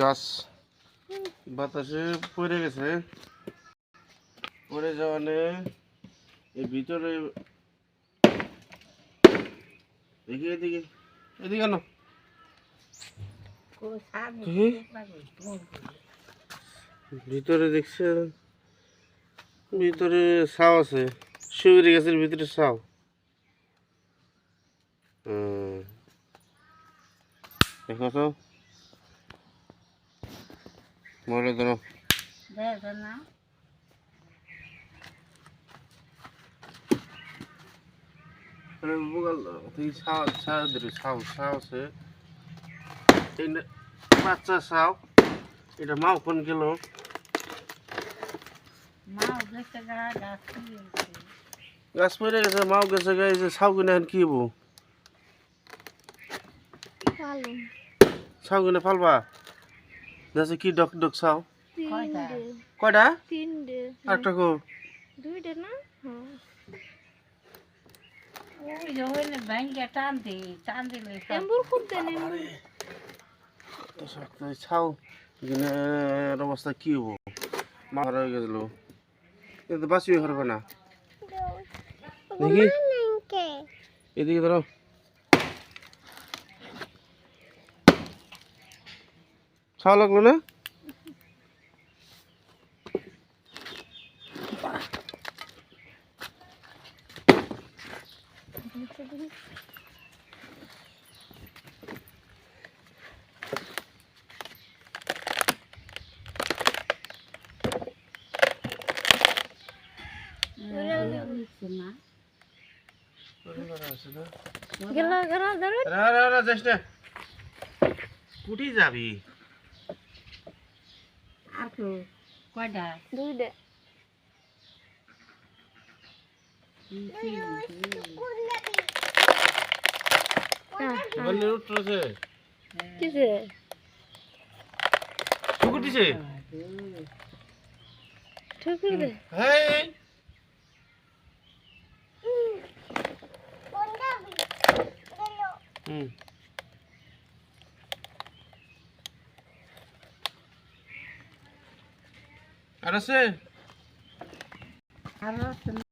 গাছ বাতাসে পড়ে গেছে, পড়ে যাওয়ানে এই ভিতরে এদিকে এদিকে এদিকে কেন ভিতরে দেখছে, ভিতরে ছাও আছে, শিউরি গাছের ভিতরে ছাও। দেখো তো মরে ধরো বাচ্চা ছাও, এটা মাও কোন গেল গাছ পড়ে গেছে, মাও গেছে গাইছে, ছাও কিনে এখন কি হবো? ছাও কিনে ফালবা দেখছে কি ডক ডক ছাও কয়টা? একটা কো দুইটা না ছাও কিনের অবস্থা কি হবো? মারা হয়ে গেছিল কিন্তু বাঁচিয়ে পারবে না। দেখি এদিকে ধরো, ছাও লাগলো না? কুটি যাবি আর তো কয়টা? দুইটা। কিসে ঠুকুর দিছে? ঠুকুর দে। হেই আর আছে?